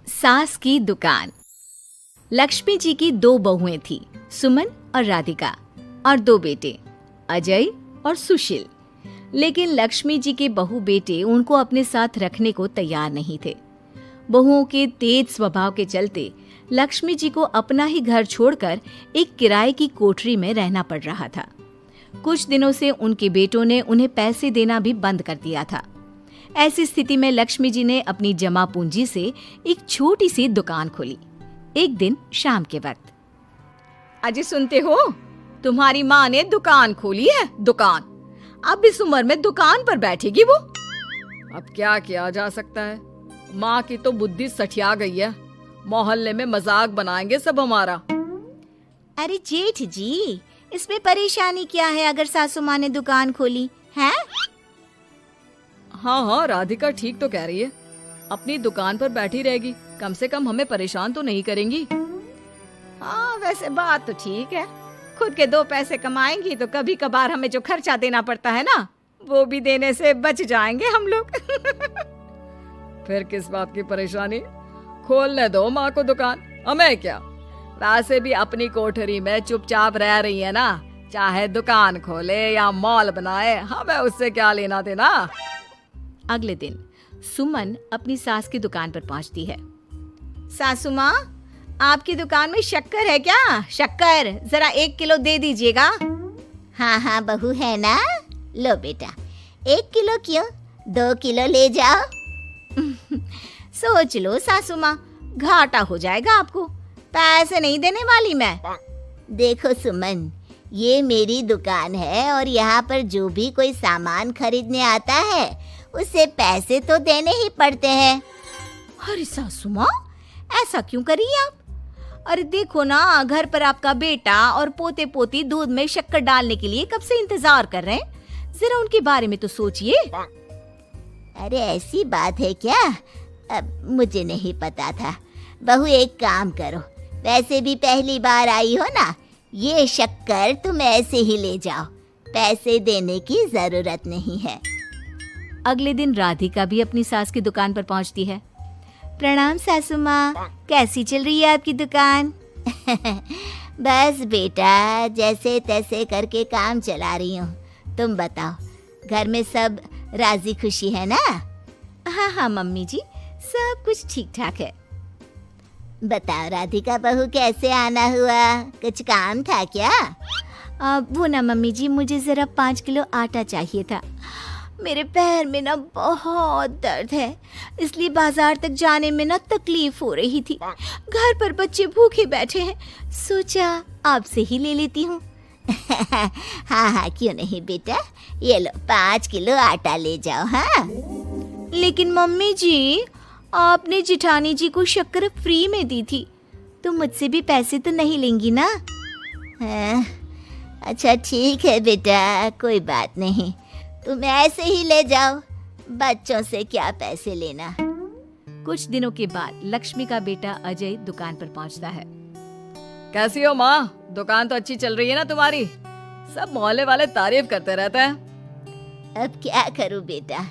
सास की दुकान। लक्ष्मी जी की दो बहुएं थी, सुमन और राधिका, और दो बेटे, अजय और सुशील। लेकिन लक्ष्मी जी के बहू बेटे उनको अपने साथ रखने को तैयार नहीं थे। बहुओं के तेज स्वभाव के चलते लक्ष्मी जी को अपना ही घर छोड़कर एक किराए की कोठरी में रहना पड़ रहा था। कुछ दिनों से उनके बेटों ने उन्हें पैसे देना भी बंद कर दिया था। ऐसी स्थिति में लक्ष्मी जी ने अपनी जमा पूंजी से एक छोटी सी दुकान खोली। एक दिन शाम के वक्त, अजय सुनते हो, तुम्हारी माँ ने दुकान खोली है। दुकान अब इस उम्र में दुकान पर बैठेगी वो। अब क्या किया जा सकता है, माँ की तो बुद्धि सठिया गई है। मोहल्ले में मजाक बनाएंगे सब हमारा। अरे जेठ जी, इसमें परेशानी क्या है अगर सासू माँ ने दुकान खोली है? हाँ, राधिका ठीक तो कह रही है। अपनी दुकान पर बैठी रहेगी, कम से कम हमें परेशान तो नहीं करेंगी। हाँ, वैसे बात तो ठीक है। खुद के दो पैसे कमाएंगी तो कभी कभार हमें जो खर्चा देना पड़ता है ना, वो भी देने से बच जाएंगे हम लोग। फिर किस बात की परेशानी, खोलने दो माँ को दुकान, हमें क्या। वैसे भी अपनी कोठरी में चुपचाप रह रही है ना, चाहे दुकान खोले या मॉल बनाए, हमें उससे क्या लेना देना। अगले दिन सुमन अपनी सास की दुकान पर पहुंचती है। सासू माँ, आपकी दुकान में शक्कर है क्या? शक्कर जरा 1 किलो दे दीजिएगा। हाँ हाँ बहू, है ना, लो बेटा, 1 किलो क्यों, 2 किलो ले जाओ। सोच लो सासू माँ, घाटा हो जाएगा आपको, पैसे नहीं देने वाली मैं। देखो सुमन, ये मेरी दुकान है और यहाँ पर जो भी कोई सामान खरीदने आता है उसे पैसे तो देने ही पड़ते हैं। अरे सासू माँ, ऐसा क्यों कर रही आप? अरे देखो ना, घर पर आपका बेटा और पोते पोती दूध में शक्कर डालने के लिए कब से इंतजार कर रहे हैं। जरा उनके बारे में तो सोचिए। अरे ऐसी बात है क्या? अब मुझे नहीं पता था। बहू एक काम करो, वैसे भी पहली बार आई हो ना, ये शक्कर तुम ऐसे ही ले जाओ, पैसे देने की जरूरत नहीं है। अगले दिन राधिका भी अपनी सास की दुकान पर पहुंचती है। प्रणाम सासू माँ, कैसी चल रही है आपकी दुकान? बस बेटा, जैसे तैसे करके काम चला रही हूँ। तुम बताओ, घर में सब राजी खुशी है ना? हाँ हाँ मम्मी जी, सब कुछ ठीक ठाक है। बताओ राधिका बहू, कैसे आना हुआ? कुछ काम था क्या? वो ना मम्मी जी, मुझे जरा 5 किलो आटा चाहिए था। मेरे पैर में ना बहुत दर्द है, इसलिए बाजार तक जाने में ना तकलीफ हो रही थी। घर पर बच्चे भूखे बैठे हैं, सोचा आपसे ही ले लेती हूँ। हाँ हाँ, क्यों नहीं बेटा, ये लो 5 किलो आटा ले जाओ। हाँ, लेकिन मम्मी जी, आपने जिठानी जी को शक्कर फ्री में दी थी, तो मुझसे भी पैसे तो नहीं लेंगी ना? हाँ, अच्छा ठीक है बेटा, कोई बात नहीं, तुम ऐसे ही ले जाओ, बच्चों से क्या पैसे लेना। कुछ दिनों के बाद लक्ष्मी का बेटा अजय दुकान पर पहुंचता है। कैसी हो माँ, दुकान तो अच्छी चल रही है ना तुम्हारी? सब मोहल्ले वाले तारीफ करते रहते हैं। अब क्या करूं बेटा,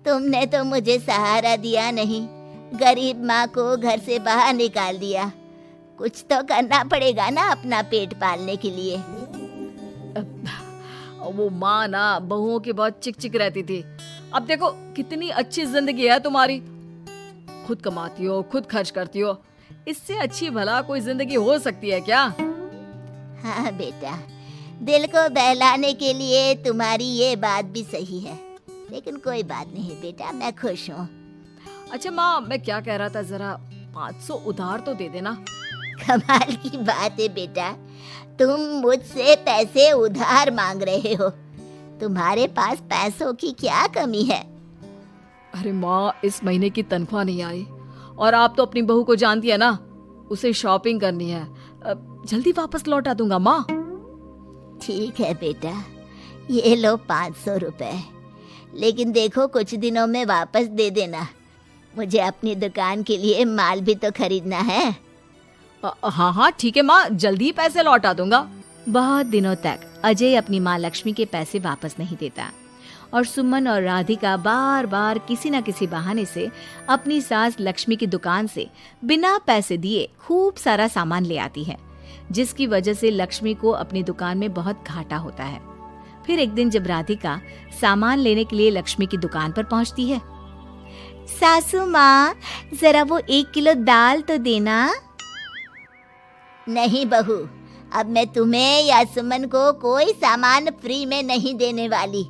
तुमने तो मुझे सहारा दिया नहीं, गरीब माँ को घर से बाहर निकाल दिया। कुछ तो करना पड़ेगा ना अपना पेट पालने के लिए। वो माँ ना बहुओं की बहुत चिक चिक रहती थी। अब देखो कितनी अच्छी जिंदगी है तुम्हारी, खुद कमाती हो, खुद खर्च करती हो, इससे अच्छी भला कोई जिंदगी हो सकती है क्या? हाँ बेटा, दिल को बहलाने के लिए तुम्हारी ये बात भी सही है, लेकिन कोई बात नहीं बेटा, मैं खुश हूँ। अच्छा माँ, मैं क्या कह रहा था, जरा 500 उधार तो दे देना। कमाल की बात है बेटा, तुम मुझसे पैसे उधार मांग रहे हो? तुम्हारे पास पैसों की क्या कमी है? अरे माँ, इस महीने की तनख्वाह नहीं आई और आप तो अपनी बहू को जानती है ना, उसे शॉपिंग करनी है, जल्दी वापस लौटा दूंगा माँ। ठीक है बेटा, ये लो 500 रुपए, लेकिन देखो कुछ दिनों में वापस दे देना, मुझे अपनी दुकान के लिए माल भी तो खरीदना है। हाँ हाँ ठीक है माँ, जल्दी पैसे लौटा दूंगा। बहुत दिनों तक अजय अपनी माँ लक्ष्मी के पैसे वापस नहीं देता और सुमन और राधिका बार बार किसी न किसी बहाने से अपनी सास लक्ष्मी की दुकान से बिना पैसे दिए खूब सारा सामान ले आती है, जिसकी वजह से लक्ष्मी को अपनी दुकान में बहुत घाटा होता है। फिर एक दिन जब राधिका सामान लेने के लिए लक्ष्मी की दुकान पर पहुंचती है, सासू माँ, जरा वो 1 किलो दाल तो देना। नहीं बहू, अब मैं तुम्हें या सुमन को कोई सामान फ्री में नहीं देने वाली।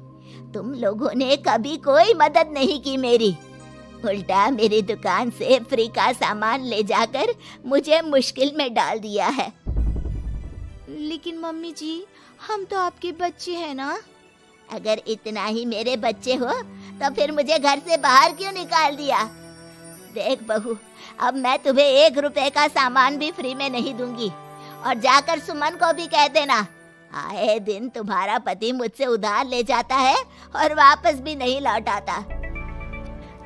तुम लोगों ने कभी कोई मदद नहीं की मेरी, उल्टा मेरी दुकान से फ्री का सामान ले जाकर मुझे मुश्किल में डाल दिया है। लेकिन मम्मी जी, हम तो आपके बच्चे हैं ना। अगर इतना ही मेरे बच्चे हो तो फिर मुझे घर से बाहर क्यों निकाल दिया? देख बहू, अब मैं तुम्हें 1 रुपए का सामान भी फ्री में नहीं दूंगी। और जाकर सुमन को भी कह देना, आए दिन तुम्हारा पति मुझसे उधार ले जाता है और वापस भी नहीं लौट आता।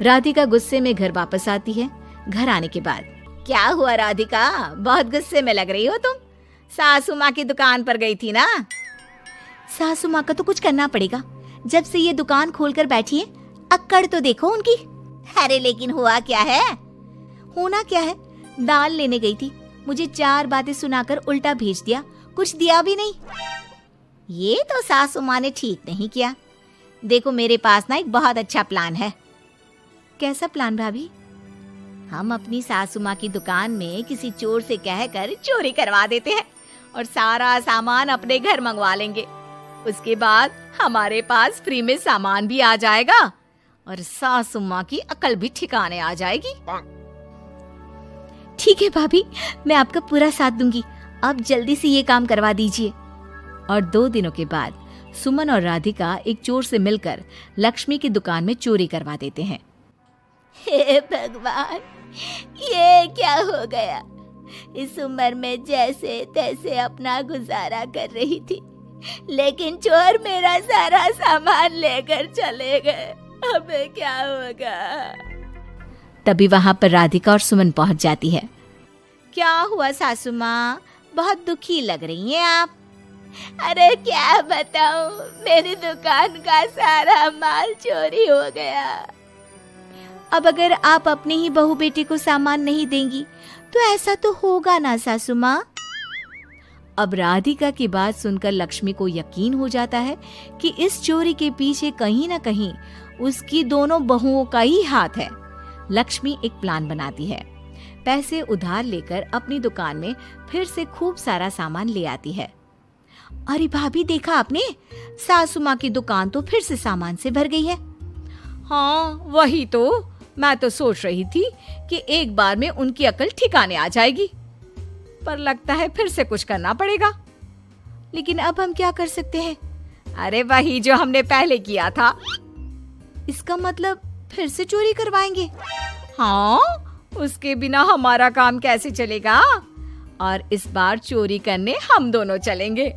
राधिका गुस्से में घर वापस आती है। घर आने के बाद, क्या हुआ राधिका, बहुत गुस्से में लग रही हो तुम? सासू माँ की दुकान पर गई थी ना? सासू माँ का तो कुछ करना पड़ेगा, जब से ये दुकान खोलकर बैठी है। अक्कड़ तो देखो उनकी। अरे लेकिन हुआ क्या है? होना क्या है, दाल लेने गई थी, मुझे 4 बातें सुनाकर उल्टा भेज दिया, कुछ दिया भी नहीं। ये तो सासू माँ ने ठीक नहीं किया। देखो मेरे पास ना एक बहुत अच्छा प्लान है। कैसा प्लान भाभी? हम अपनी सासू माँ की दुकान में किसी चोर से कहकर चोरी करवा देते हैं और सारा सामान अपने घर मंगवा लेंगे। उसके बाद हमारे पास फ्री में सामान भी आ जाएगा और सासू माँ की अकल भी ठिकाने आ जाएगी। ठीक है भाभी, मैं आपका पूरा साथ दूंगी। आप जल्दी से ये काम करवा दीजिए। और 2 दिनों के बाद सुमन और राधिका एक चोर से मिलकर लक्ष्मी की दुकान में चोरी करवा देते हैं। हे भगवान, ये क्या हो गया? इस उम्र में जैसे तैसे अपना गुजारा कर रही थी, लेकिन चोर मेरा सारा सामान लेकर चले गए। अब क्या होगा? तभी वहां पर राधिका और सुमन पहुंच जाती है। क्या हुआ सासू माँ, बहुत दुखी लग रही हैं आप। अरे क्या बताऊं, मेरी दुकान का सारा माल चोरी हो गया। अब अगर आप अपने ही बहू बेटे को सामान नहीं देंगी तो ऐसा तो होगा ना सासू माँ। अब राधिका की बात सुनकर लक्ष्मी को यकीन हो जाता है कि इस चोरी के पीछे कहीं न कहीं उसकी दोनों बहुओं का ही हाथ है। लक्ष्मी एक प्लान बनाती है। पैसे उधार लेकर अपनी दुकान में फिर से खूब सारा सामान ले आती है। अरे भाभी, देखा आपने, सासू माँ की दुकान तो फिर से सामान से भर गई है। हाँ वही तो, मैं तो सोच रही थी कि एक बार में उनकी अकल ठिकाने आ जाएगी, पर लगता है फिर से कुछ करना पड़ेगा। लेकिन अब हम क्या कर सकते हैं? अरे वही जो हमने पहले किया था। इसका मतलब फिर से चोरी करवाएंगे? हाँ, उसके बिना हमारा काम कैसे चलेगा? और इस बार चोरी करने हम दोनों चलेंगे,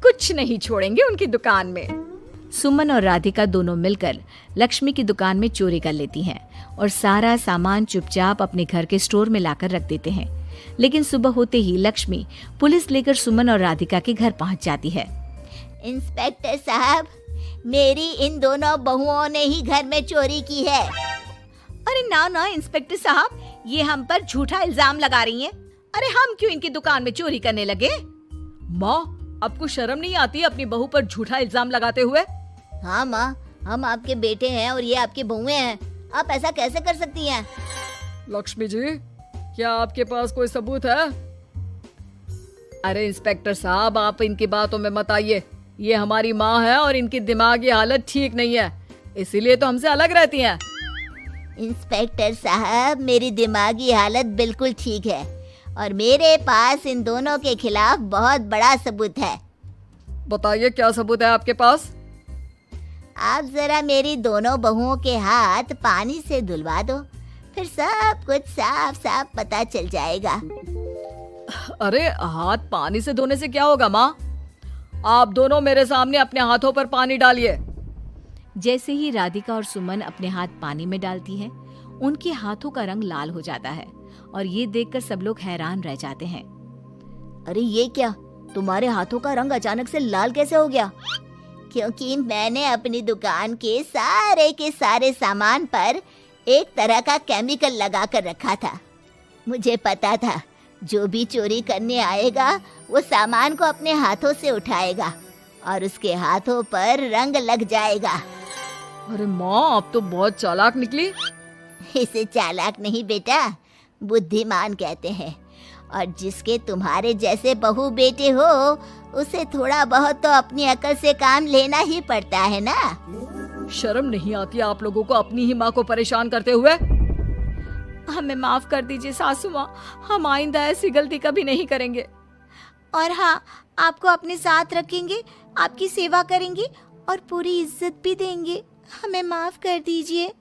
कुछ नहीं छोड़ेंगे उनकी दुकान में। सुमन और राधिका दोनों मिलकर लक्ष्मी की दुकान में चोरी कर लेती हैं और सारा सामान चुपचाप अपने घर के स्टोर में लाकर रख देते हैं। लेकिन सुबह होते ही लक्ष्मी पुलिस लेकर सुमन और राधिका के घर पहुंच जाती है। इंस्पेक्टर साहब, मेरी इन दोनों बहुओं ने ही घर में चोरी की है। अरे ना ना इंस्पेक्टर साहब, ये हम पर झूठा इल्जाम लगा रही हैं। अरे हम क्यों इनकी दुकान में चोरी करने लगे? माँ, आपको शर्म नहीं आती अपनी बहू पर झूठा इल्जाम लगाते हुए? हाँ माँ, हम आपके बेटे हैं और ये आपकी बहुएं हैं, आप ऐसा कैसे कर सकती हैं? लक्ष्मी जी, क्या आपके पास कोई सबूत है? अरे इंस्पेक्टर साहब, आप इनकी बातों में मत आइए। ये हमारी माँ है और इनकी दिमागी हालत ठीक नहीं है, इसीलिए तो हमसे अलग रहती हैं। इंस्पेक्टर साहब, मेरी दिमागी हालत बिल्कुल ठीक है और मेरे पास इन दोनों के खिलाफ बहुत बड़ा सबूत है। बताइए, क्या सबूत है आपके पास? आप जरा मेरी दोनों बहुओं के हाथ पानी से धुलवा दो, फिर सब कुछ साफ साफ पता चल जाएगा। अरे हाथ पानी से धोने से क्या होगा माँ? आप दोनों मेरे सामने अपने हाथों पर पानी डालिए। जैसे ही राधिका और सुमन अपने हाथ पानी में डालती हैं, उनके हाथों का रंग लाल हो जाता है और ये देखकर सब लोग हैरान रह जाते हैं। अरे ये क्या, तुम्हारे हाथों का रंग अचानक से लाल कैसे हो गया? क्योंकि मैंने अपनी दुकान के सारे सामान पर एक तरह का केमिकल लगा कर रखा था। मुझे पता था जो भी चोरी करने आएगा वो सामान को अपने हाथों से उठाएगा और उसके हाथों पर रंग लग जाएगा। अरे माँ, आप तो बहुत चालाक निकली। इसे चालाक नहीं बेटा, बुद्धिमान कहते हैं। और जिसके तुम्हारे जैसे बहू बेटे हो उसे थोड़ा बहुत तो अपनी अकल से काम लेना ही पड़ता है ना। शर्म नहीं आती आप लोगों को अपनी ही माँ को परेशान करते हुए? हमें माफ कर दीजिए सासू माँ, हम आइंदा ऐसी गलती कभी नहीं करेंगे। और हाँ, आपको अपने साथ रखेंगे, आपकी सेवा करेंगे और पूरी इज्जत भी देंगे। हमें माफ कर दीजिए।